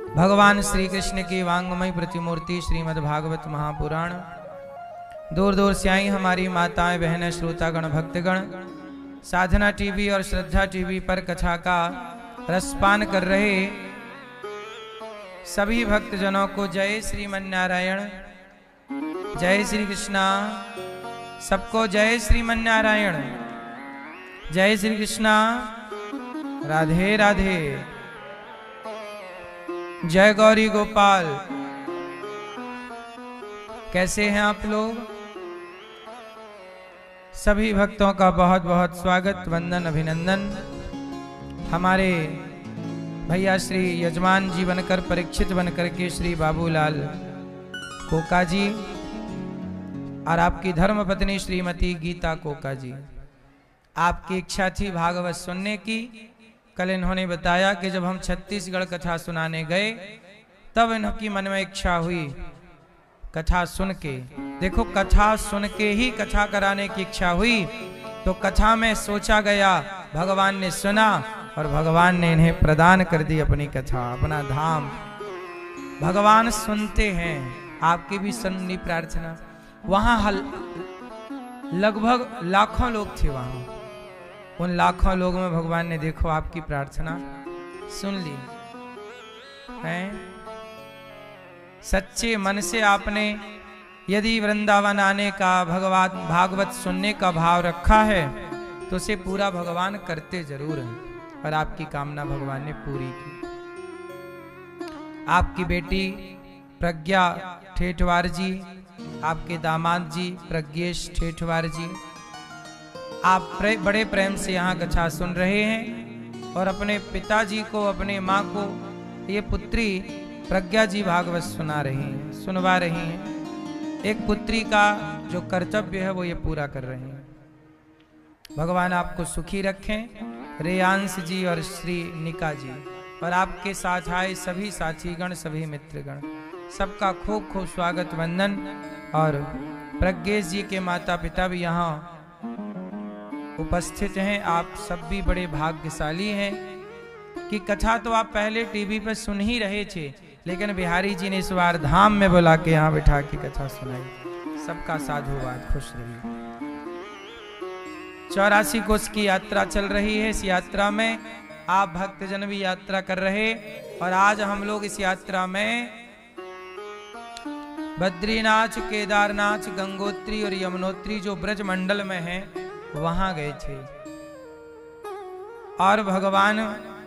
भगवान श्री कृष्ण की वांगमय प्रतिमूर्ति श्रीमद् भागवत महापुराण। दूर दूर से आई हमारी माताएं बहनें श्रोतागण भक्तगण साधना टीवी और श्रद्धा टीवी पर कथा का रसपान कर रहे सभी भक्तजनों को जय श्रीमन्नारायण, जय श्री कृष्णा। सबको जय श्रीमन्नारायण, जय श्री कृष्णा, राधे राधे, जय गौरी गोपाल। कैसे हैं आप लोग? सभी भक्तों का बहुत बहुत स्वागत, वंदन, अभिनंदन। हमारे भैया श्री यजमान जी बनकर, परीक्षित बनकर के श्री बाबूलाल कोका जी और आपकी धर्मपत्नी श्रीमती गीता कोका जी, आपकी इच्छा थी भागवत सुनने की। कल इन्होंने बताया कि जब हम छत्तीसगढ़ कथा सुनाने गए तब इनकी मन में इच्छा हुई कथा सुन के। देखो, कथा सुन के ही कथा कराने की इच्छा हुई तो कथा में सोचा गया, भगवान ने सुना और भगवान ने इन्हें प्रदान कर दी अपनी कथा, अपना धाम। भगवान सुनते हैं, आपकी भी सुननी प्रार्थना। वहां लगभग लाखों लोग थे वहां। उन लाखों लोगों में भगवान ने देखो आपकी प्रार्थना सुन ली है। सच्चे मन से आपने यदि वृंदावन आने का, भगवान भागवत सुनने का भाव रखा है तो उसे पूरा भगवान करते जरूर हैं और आपकी कामना भगवान ने पूरी की। आपकी बेटी प्रज्ञा ठेठवार जी, आपके दामाद जी प्रज्ञेश ठेठवार जी, आप बड़े प्रेम से यहाँ कथा सुन रहे हैं और अपने पिताजी को, अपने माँ को ये पुत्री प्रज्ञा जी भागवत सुना रही हैं, सुनवा रही हैं। एक पुत्री का जो कर्तव्य है वो ये पूरा कर रही हैं। भगवान आपको सुखी रखें। रेयांश जी और श्री निका जी और आपके साथ आए सभी साथीगण, सभी मित्रगण, सबका खूब खूब स्वागत, वंदन। और प्रज्ञेश जी के माता पिता भी यहाँ उपस्थित हैं। आप सब भी बड़े भाग्यशाली हैं कि कथा तो आप पहले टीवी पर सुन ही रहे थे, लेकिन बिहारी जी ने इस बार धाम में बुला के यहाँ बिठा के कथा सुनाई। सबका साधुवाद, खुश रहिए। 84 कोस की यात्रा चल रही है। इस यात्रा में आप भक्तजन भी यात्रा कर रहे और आज हम लोग इस यात्रा में बद्रीनाथ, केदारनाथ, गंगोत्री और यमुनोत्री जो ब्रज मंडल में है वहां गए थे। और भगवान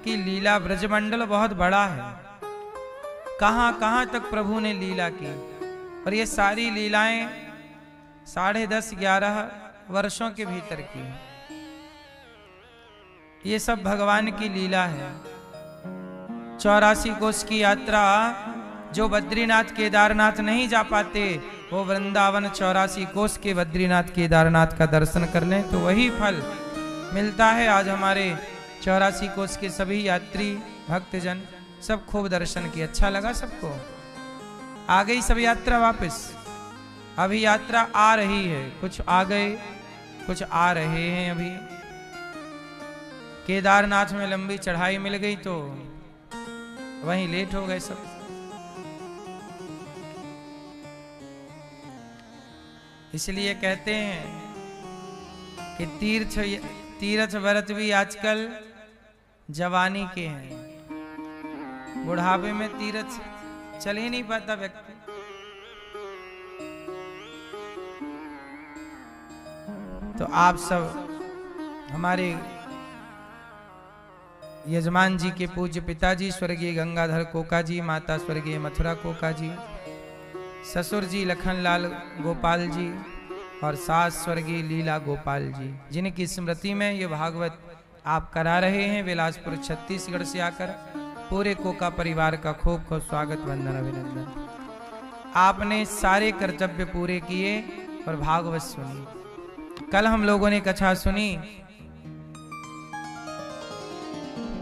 की लीला, ब्रजमंडल बहुत बड़ा है, कहां कहां तक प्रभु ने लीला की। और ये सारी लीलाएं 10.5-11 वर्षों के भीतर की। ये सब भगवान की लीला है। 84 कोस की यात्रा, जो बद्रीनाथ केदारनाथ नहीं जा पाते वो वृंदावन 84 कोस के बद्रीनाथ केदारनाथ का दर्शन कर लें तो वही फल मिलता है। आज हमारे 84 कोस के सभी यात्री भक्तजन सब खूब दर्शन किए। अच्छा लगा सबको? आ गई सब यात्रा वापस? अभी यात्रा आ रही है, कुछ आ गए, कुछ आ रहे हैं। अभी केदारनाथ में लंबी चढ़ाई मिल गई तो वहीं लेट हो गए सब। इसलिए कहते हैं कि तीर्थ व्रत भी आजकल जवानी के हैं। बुढ़ापे में तीर्थ चल ही नहीं पाता व्यक्ति। तो आप सब हमारे यजमान जी के पूज्य पिताजी स्वर्गीय गंगाधर कोका जी, माता स्वर्गीय मथुरा कोका जी, ससुर जी लखनलाल गोपाल जी और सास स्वर्गीय लीला गोपाल जी, जिनकी स्मृति में ये भागवत आप करा रहे हैं बिलासपुर छत्तीसगढ़ से आकर। पूरे कोका परिवार का खूब खूब स्वागत, वंदन, अभिनंदन। आपने सारे कर्तव्य पूरे किए और भागवत सुनी। कल हम लोगों ने कथा सुनी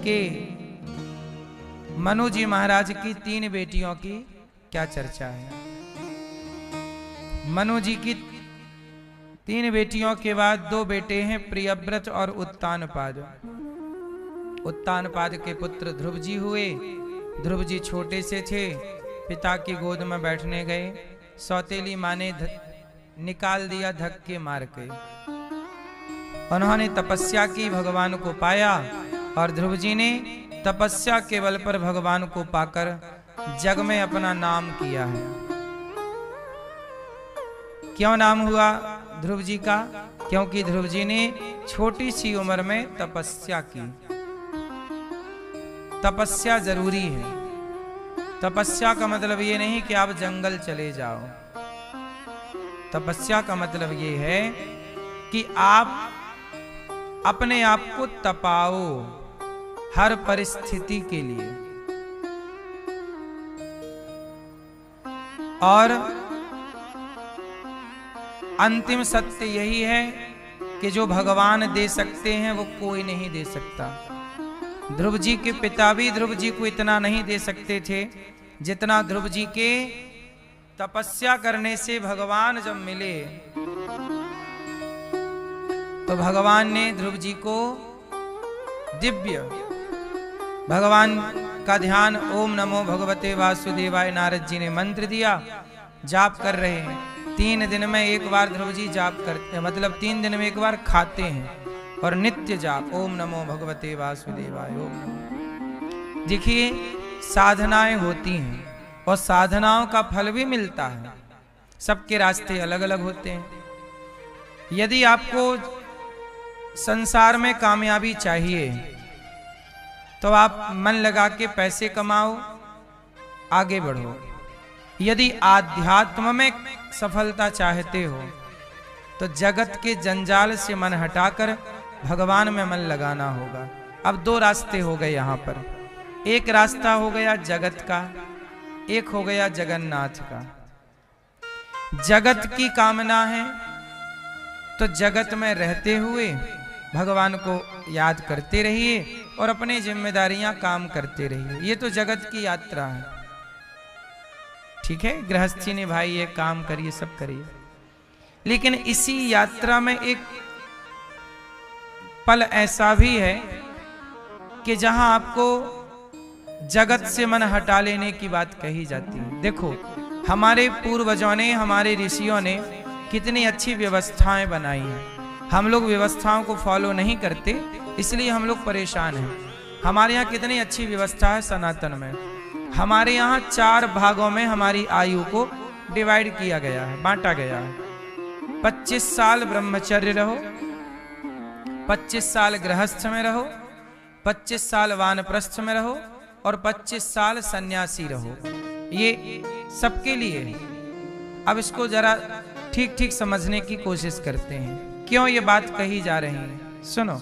कि मनु जी महाराज की 3 बेटियों की क्या चर्चा है। मनु जी की 3 बेटियों के बाद 2 बेटे हैं, प्रियव्रत और उत्तानपाद। उत्तानपाद के पुत्र ध्रुव जी हुए, ध्रुव जी छोटे से थे, पिता की गोद में बैठने गए, सौतेली माँ ने निकाल दिया धक्के मार के। उन्होंने तपस्या की, भगवान को पाया, और ध्रुव जी ने तपस्या के बल पर भगवान को पाकर जग में अपना नाम किया है। क्यों नाम हुआ ध्रुव जी का? क्योंकि ध्रुव जी ने छोटी सी उम्र में तपस्या की। तपस्या जरूरी है। तपस्या का मतलब ये नहीं कि आप जंगल चले जाओ। तपस्या का मतलब ये है कि आप अपने आप को तपाओ हर परिस्थिति के लिए। और अंतिम सत्य यही है कि जो भगवान दे सकते हैं वो कोई नहीं दे सकता। ध्रुव जी के पिता भी ध्रुव जी को इतना नहीं दे सकते थे जितना ध्रुव जी के तपस्या करने से भगवान जब मिले तो भगवान ने ध्रुव जी को दिव्य भगवान का ध्यान, ओम नमो भगवते वासुदेवाय, नारद जी ने मंत्र दिया, जाप कर रहे हैं। 3 दिन में एक बार ध्रुव जी जाप करते हैं, मतलब 3 दिन में एक बार खाते हैं, और नित्य जाप ओम नमो भगवते वासुदेवाय, ओम नमो। देखिए साधनाएं होती हैं और साधनाओं का फल भी मिलता है। सबके रास्ते अलग अलग होते हैं। यदि आपको संसार में कामयाबी चाहिए तो आप मन लगा के पैसे कमाओ, आगे बढ़ो। यदि आध्यात्म में सफलता चाहते हो तो जगत के जंजाल से मन हटाकर भगवान में मन लगाना होगा। अब 2 रास्ते हो गए यहाँ पर। एक रास्ता हो गया जगत का, एक हो गया जगन्नाथ का। जगत की कामना है तो जगत में रहते हुए भगवान को याद करते रहिए और अपनी जिम्मेदारियां काम करते रहिए। ये तो जगत की यात्रा है, ठीक है। गृहस्थी ने भाई ये काम करिए, सब करिए, लेकिन इसी यात्रा में एक पल ऐसा भी है कि जहां आपको जगत से मन हटा लेने की बात कही जाती है। देखो हमारे पूर्वजों ने, हमारे ऋषियों ने कितनी अच्छी व्यवस्थाएं बनाई हैं। हम लोग व्यवस्थाओं को फॉलो नहीं करते, इसलिए हम लोग परेशान हैं। हमारे यहाँ कितनी अच्छी व्यवस्था है सनातन में। हमारे यहाँ 4 भागों में हमारी आयु को डिवाइड किया गया है, बांटा गया है। 25 साल ब्रह्मचर्य रहो, 25 साल गृहस्थ में रहो, 25 साल वानप्रस्थ में रहो और 25 साल सन्यासी रहो। ये सबके लिए है। अब इसको जरा ठीक ठीक समझने की कोशिश करते हैं, क्यों ये बात कही जा रही है। सुनो,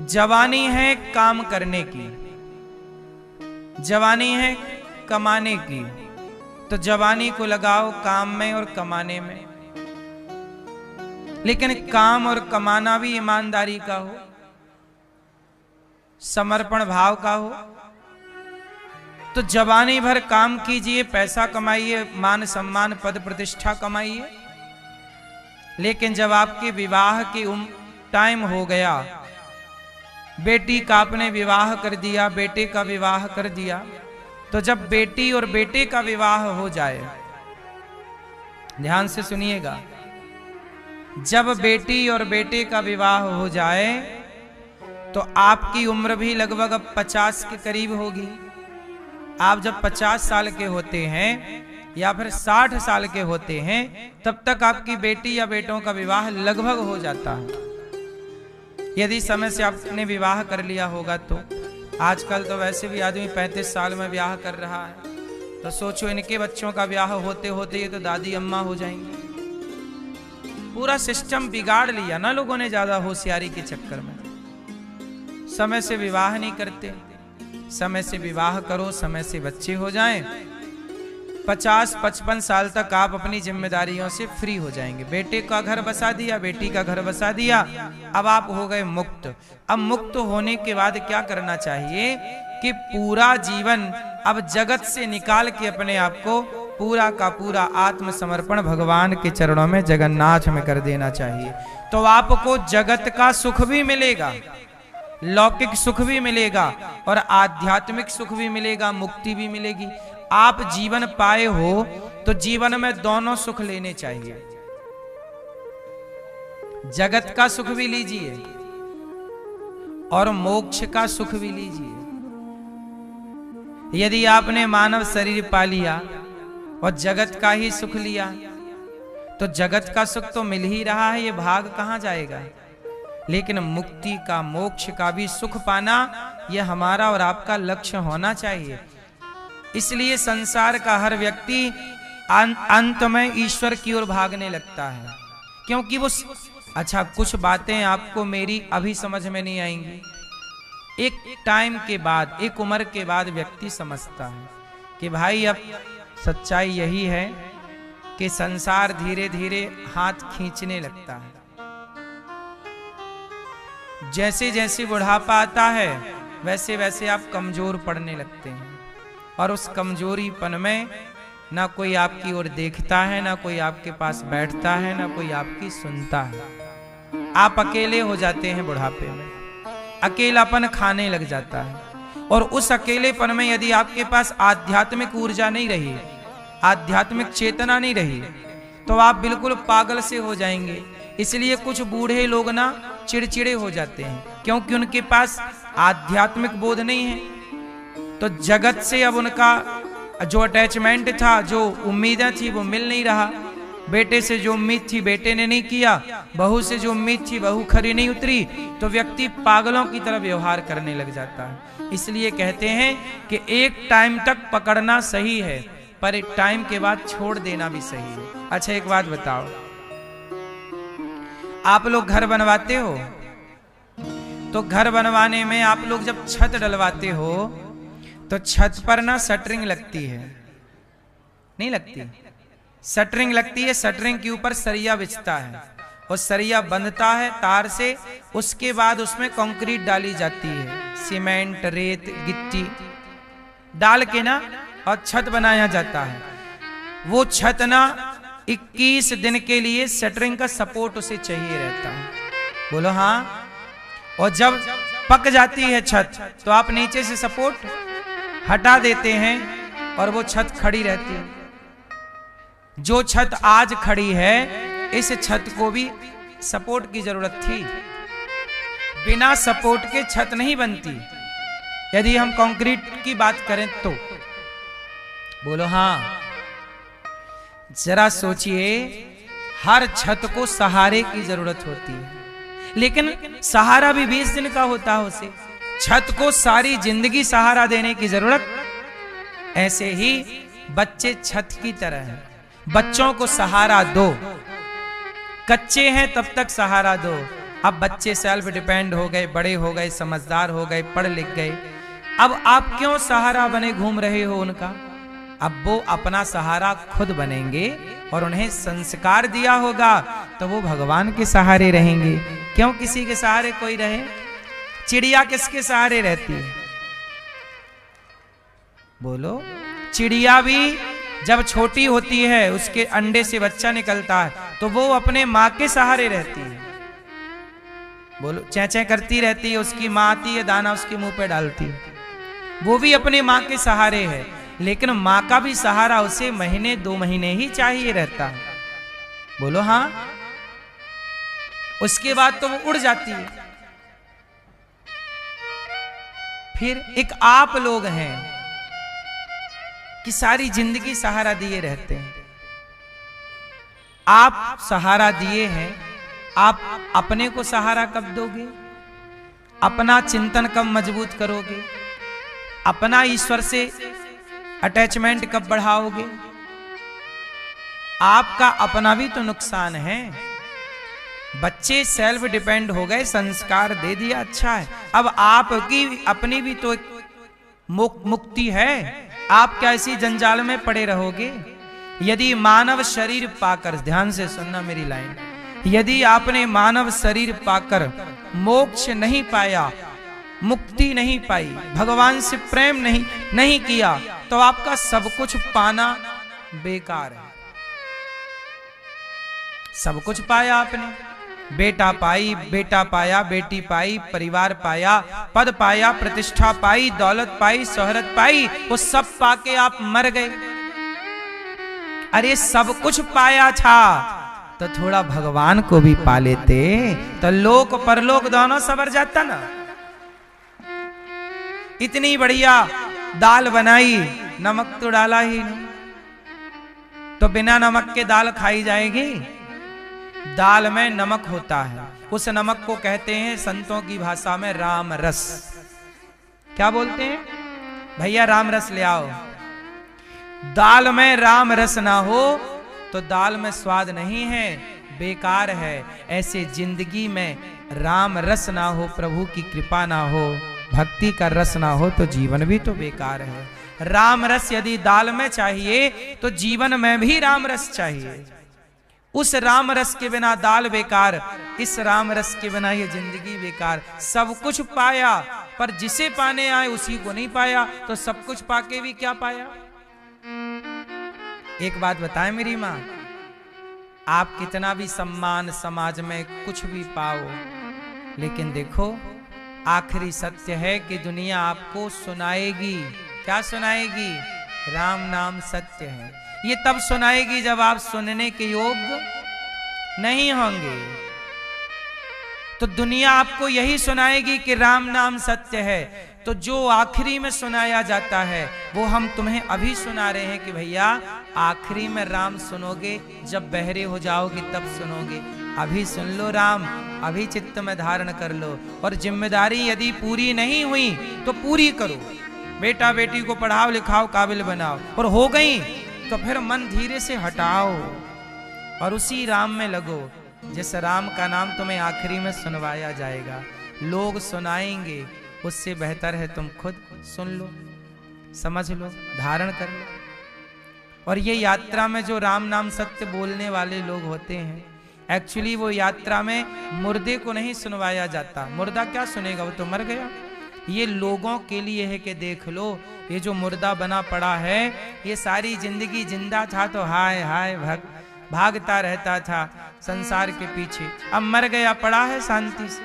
जवानी है काम करने की, जवानी है कमाने की, तो जवानी को लगाओ काम में और कमाने में। लेकिन काम और कमाना भी ईमानदारी का हो, समर्पण भाव का हो। तो जवानी भर काम कीजिए, पैसा कमाइए, मान सम्मान पद प्रतिष्ठा कमाइए। लेकिन जब आपके विवाह की टाइम हो गया, बेटी का आपने विवाह कर दिया, बेटे का विवाह कर दिया, तो जब बेटी और बेटे का विवाह हो जाए, ध्यान से सुनिएगा, जब बेटी और बेटे का विवाह हो जाए तो आपकी उम्र भी लगभग अब 50 के करीब होगी। आप जब 50 साल के होते हैं या फिर 60 साल के होते हैं, तब तक आपकी बेटी या बेटों का विवाह लगभग हो जाता है, यदि समय से आपने विवाह कर लिया होगा तो। आजकल तो वैसे भी आदमी 35 साल में ब्याह कर रहा है, तो सोचो इनके बच्चों का ब्याह होते होते ये तो दादी अम्मा हो जाएंगी। पूरा सिस्टम बिगाड़ लिया ना लोगों ने, ज्यादा होशियारी के चक्कर में। समय से विवाह नहीं करते। समय से विवाह करो, समय से बच्चे हो जाएं, 50-55 साल तक आप अपनी जिम्मेदारियों से फ्री हो जाएंगे। बेटे का घर बसा दिया, बेटी का घर बसा दिया, अब आप हो गए मुक्त। अब मुक्त होने के बाद क्या करना चाहिए कि पूरा जीवन अब जगत से निकाल के अपने आप को पूरा का पूरा आत्मसमर्पण भगवान के चरणों में, जगन्नाथ में कर देना चाहिए। तो आपको जगत का सुख भी मिलेगा, लौकिक सुख भी मिलेगा और आध्यात्मिक सुख भी मिलेगा, मुक्ति भी मिलेगी। आप जीवन पाए हो तो जीवन में दोनों सुख लेने चाहिए। जगत का सुख भी लीजिए और मोक्ष का सुख भी लीजिए। यदि आपने मानव शरीर पा लिया और जगत का ही सुख लिया तो जगत का सुख तो मिल ही रहा है, ये भाग कहां जाएगा। लेकिन मुक्ति का, मोक्ष का भी सुख पाना यह हमारा और आपका लक्ष्य होना चाहिए। इसलिए संसार का हर व्यक्ति अंत में ईश्वर की ओर भागने लगता है, क्योंकि वो अच्छा कुछ बातें आपको मेरी अभी समझ में नहीं आएंगी, एक टाइम के बाद, एक उम्र के बाद व्यक्ति समझता है कि भाई अब सच्चाई यही है कि संसार धीरे धीरे हाथ खींचने लगता है। जैसे जैसे बुढ़ापा आता है वैसे वैसे आप कमजोर पड़ने लगते हैं और उस कमजोरीपन में ना कोई आपकी ओर देखता है, ना कोई आपके पास बैठता है, ना कोई आपकी सुनता है। आप अकेले हो जाते हैं बुढ़ापे में, अकेलापन खाने लग जाता है। और उस अकेलेपन में यदि आपके पास आध्यात्मिक ऊर्जा नहीं रही, आध्यात्मिक चेतना नहीं रही, तो आप बिल्कुल पागल से हो जाएंगे। इसलिए कुछ बूढ़े लोग ना चिड़चिड़े हो जाते हैं, क्योंकि उनके पास आध्यात्मिक बोध नहीं है। तो जगत से अब उनका जो अटैचमेंट था, जो उम्मीदें थी, वो मिल नहीं रहा। बेटे से जो उम्मीद थी बेटे ने नहीं किया, बहू से जो उम्मीद थी बहू खरी नहीं उतरी, तो व्यक्ति पागलों की तरह व्यवहार करने लग जाता है। इसलिए कहते हैं कि एक टाइम तक पकड़ना सही है, पर एक टाइम के बाद छोड़ देना भी सही है। अच्छा एक बात बताओ, आप लोग घर बनवाते हो तो घर बनवाने में आप लोग जब छत डलवाते हो तो छत पर ना शटरिंग लगती है, नहीं लगती? शटरिंग लगती है, शटरिंग के ऊपर सरिया बिछता है और सरिया बंधता है तार से। उसके बाद उसमें कंक्रीट डाली जाती है, सीमेंट, रेत, गिट्टी डाल के ना, और छत बनाया जाता है। वो छत ना 21 दिन के लिए शटरिंग का सपोर्ट उसे चाहिए रहता है। बोलो हाँ। और जब पक जाती है छत तो आप नीचे से सपोर्ट हटा देते हैं और वो छत खड़ी रहती है। जो छत आज खड़ी है, इस छत को भी सपोर्ट की जरूरत थी। बिना सपोर्ट के छत नहीं बनती। यदि हम कंक्रीट की बात करें तो बोलो हाँ। जरा सोचिए, हर छत को सहारे की जरूरत होती है, लेकिन सहारा भी 20 दिन का होता है उसे। छत को सारी जिंदगी सहारा देने की जरूरत। ऐसे ही बच्चे छत की तरह हैं, बच्चों को सहारा दो। कच्चे हैं तब तक सहारा दो। अब बच्चे सेल्फ डिपेंड हो गए, बड़े हो गए, समझदार हो गए, पढ़ लिख गए, अब आप क्यों सहारा बने घूम रहे हो उनका? अब वो अपना सहारा खुद बनेंगे और उन्हें संस्कार दिया होगा तो वो भगवान के सहारे रहेंगे। क्यों किसी के सहारे कोई रहे? चिड़िया किसके सहारे रहती है? बोलो। चिड़िया भी जब छोटी होती है, उसके अंडे से बच्चा निकलता है, तो वो अपने माँ के सहारे रहती है। बोलो। चैं चैं करती रहती है, उसकी माँ आती है, दाना उसके मुंह पे डालती है, वो भी अपनी माँ के सहारे है। लेकिन माँ का भी सहारा उसे महीने 2 महीने ही चाहिए रहता है। बोलो हाँ। उसके बाद तो वो उड़ जाती है। फिर एक आप लोग हैं कि सारी जिंदगी सहारा दिए रहते हैं। आप सहारा दिए हैं, आप अपने को सहारा कब दोगे? अपना चिंतन कब मजबूत करोगे? अपना ईश्वर से अटैचमेंट कब बढ़ाओगे? आपका अपना भी तो नुकसान है। बच्चे सेल्फ डिपेंड हो गए, संस्कार दे दिया, अच्छा है। अब आपकी अपनी भी तो एक मुक्ति है। आप क्या इसी जंजाल में पड़े रहोगे? यदि मानव शरीर पाकर, ध्यान से सुनना मेरी लाइन, यदि आपने मानव शरीर पाकर मोक्ष नहीं पाया, मुक्ति नहीं पाई, भगवान से प्रेम नहीं किया, तो आपका सब कुछ पाना बेकार है। सब कुछ पाया आपने, बेटा पाई, बेटा पाया, बेटी पाई, परिवार पाया, पद पाया, प्रतिष्ठा पाई, दौलत पाई, शोहरत पाई, वो सब पाके आप मर गए। अरे सब कुछ पाया था तो थोड़ा भगवान को भी पा लेते तो लोक परलोक दोनों सवर जाता ना। इतनी बढ़िया दाल बनाई, नमक तो डाला ही नहीं, तो बिना नमक के दाल खाई जाएगी? दाल में नमक होता है, उस नमक को कहते हैं संतों की भाषा में राम रस। क्या बोलते हैं? भैया राम रस ले आओ। दाल में राम रस ना हो तो दाल में स्वाद नहीं है, बेकार है। ऐसे जिंदगी में राम रस ना हो, प्रभु की कृपा ना हो, भक्ति का रस ना हो तो जीवन भी तो बेकार है। राम रस यदि दाल में चाहिए तो जीवन में भी राम रस चाहिए। उस राम रस के बिना दाल बेकार, इस राम रस के बिना ये जिंदगी बेकार। सब कुछ पाया पर जिसे पाने आए उसी को नहीं पाया, तो सब कुछ पाके भी क्या पाया? एक बात बताएं मेरी माँ, आप कितना भी सम्मान समाज में कुछ भी पाओ, लेकिन देखो आखिरी सत्य है कि दुनिया आपको सुनाएगी। क्या सुनाएगी? राम नाम सत्य है। ये तब सुनाएगी जब आप सुनने के योग्य नहीं होंगे। तो दुनिया आपको यही सुनाएगी कि राम नाम सत्य है। तो जो आखिरी में सुनाया जाता है वो हम तुम्हें अभी सुना रहे हैं कि भैया आखिरी में राम सुनोगे, जब बहरे हो जाओगे तब सुनोगे। अभी सुन लो राम, अभी चित्त में धारण कर लो। और जिम्मेदारी यदि पूरी नहीं हुई तो पूरी करो। बेटा बेटी को पढ़ाओ लिखाओ काबिल बनाओ, और हो गई तो फिर मन धीरे से हटाओ और उसी राम में लगो जिस राम का नाम तुम्हें आखिरी में सुनवाया जाएगा। लोग सुनाएंगे, उससे बेहतर है तुम खुद सुन लो, समझ लो, धारण कर लो। और ये यात्रा में जो राम नाम सत्य बोलने वाले लोग होते हैं, एक्चुअली वो यात्रा में मुर्दे को नहीं सुनवाया जाता। मुर्दा क्या सुनेगा, वो तो मर गया। ये लोगों के लिए है कि देख लो, ये जो मुर्दा बना पड़ा है ये सारी जिंदगी जिंदा था तो हाय हाय भागता रहता था संसार के पीछे, अब मर गया पड़ा है शांति से।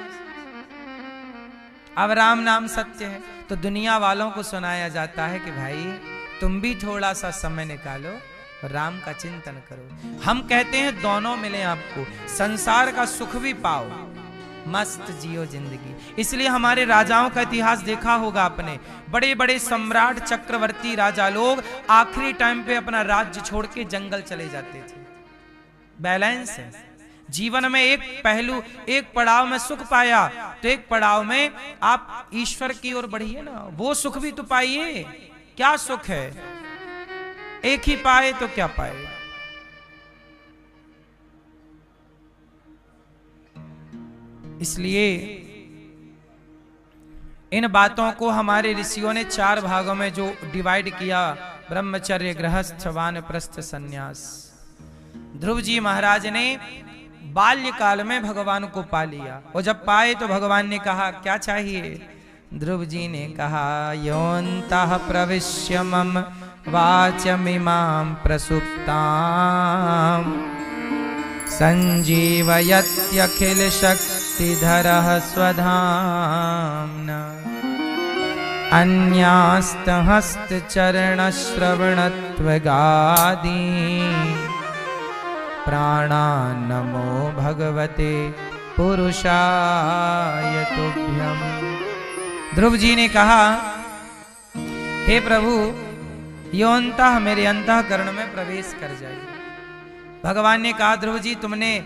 अब राम नाम सत्य है तो दुनिया वालों को सुनाया जाता है कि भाई तुम भी थोड़ा सा समय निकालो, राम का चिंतन करो। हम कहते हैं दोनों मिले आपको, संसार का सुख भी पाओ, मस्त जियो जिंदगी। इसलिए हमारे राजाओं का इतिहास देखा होगा आपने, बड़े बड़े सम्राट चक्रवर्ती राजा लोग आखिरी टाइम पे अपना राज्य छोड़ के जंगल चले जाते थे। बैलेंस है जीवन में, एक पहलू, एक पड़ाव में सुख पाया तो एक पड़ाव में आप ईश्वर की ओर बढ़िए ना, वो सुख भी तो पाइए। क्या सुख है, एक ही पाए तो क्या पाए। इसलिए इन बातों को हमारे ऋषियों ने 4 भागों में जो डिवाइड किया, ब्रह्मचर्य, गृहस्थ, वानप्रस्थ, सन्यास। ध्रुव जी महाराज ने बाल्यकाल में भगवान को पा लिया, और जब पाए तो भगवान ने कहा क्या चाहिए? ध्रुव जी ने कहा योऽन्तः प्रविश्य मम वाचमिमां प्रसुप्तां संजीवयत्यखिल शक्तिधरः स्वधाम्ना अन्यास्तहस्तचरणश्रवणत्वगादि प्राणान्नमो भगवते पुरुषाय तुभ्यम्। ध्रुव जी ने कहा हे प्रभु, योऽन्तः मेरे अंतःकरण में प्रवेश कर जाइए। भगवान ने कहा ध्रुव जी तुमने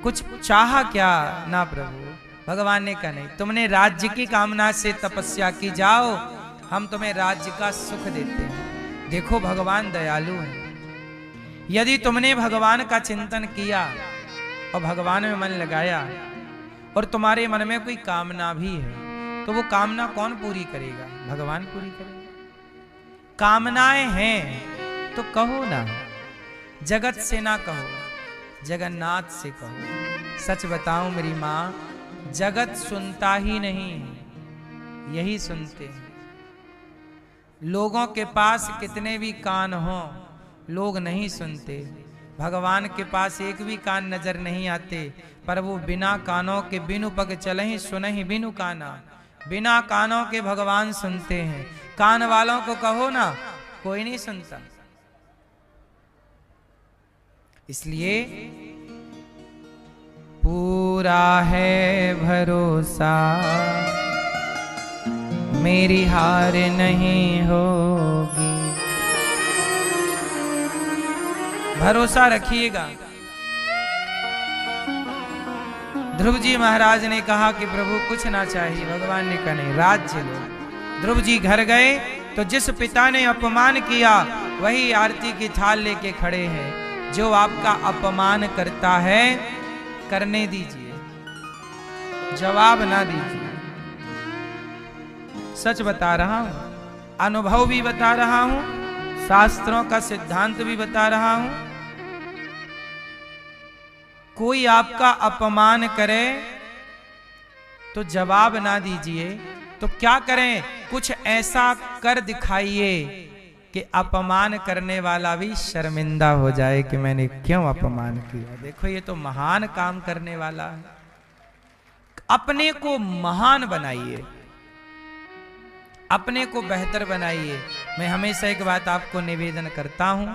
कुछ चाहा क्या? ना प्रभु। भगवान ने कहा नहीं, तुमने राज्य की कामना से तपस्या की, जाओ हम तुम्हें राज्य का सुख देते हैं। देखो भगवान दयालु है। यदि तुमने भगवान का चिंतन किया और भगवान में मन लगाया और तुम्हारे मन में कोई कामना भी है तो वो कामना कौन पूरी करेगा? भगवान पूरी करेगा। कामनाएं हैं तो कहो ना, जगत से ना कहो, जगन्नाथ से कहो। सच बताऊं मेरी माँ, जगत सुनता ही नहीं, यही सुनते हैं। लोगों के पास कितने भी कान हों, लोग नहीं सुनते। भगवान के पास एक भी कान नजर नहीं आते, पर वो बिना कानों के बिनु पग चलहि सुनहि बिनु काना। बिना कानों के भगवान सुनते हैं, कान वालों को कहो ना, कोई नहीं सुनता। इसलिए पूरा है भरोसा, मेरी हार नहीं होगी। भरोसा रखिएगा। ध्रुव जी महाराज ने कहा कि प्रभु कुछ ना चाहिए। भगवान ने कहा नहीं, राज्य लो। ध्रुव जी घर गए तो जिस पिता ने अपमान किया वही आरती की थाल लेके खड़े हैं। जो आपका अपमान करता है करने दीजिए, जवाब ना दीजिए। सच बता रहा हूं, अनुभव भी बता रहा हूं, शास्त्रों का सिद्धांत भी बता रहा हूं। कोई आपका अपमान करे तो जवाब ना दीजिए। तो क्या करें? कुछ ऐसा कर दिखाइए कि अपमान करने वाला भी शर्मिंदा हो जाए कि मैंने क्यों अपमान किया। देखो ये तो महान काम करने वाला है। अपने को महान बनाइए, अपने को बेहतर बनाइए। मैं हमेशा एक बात आपको निवेदन करता हूं,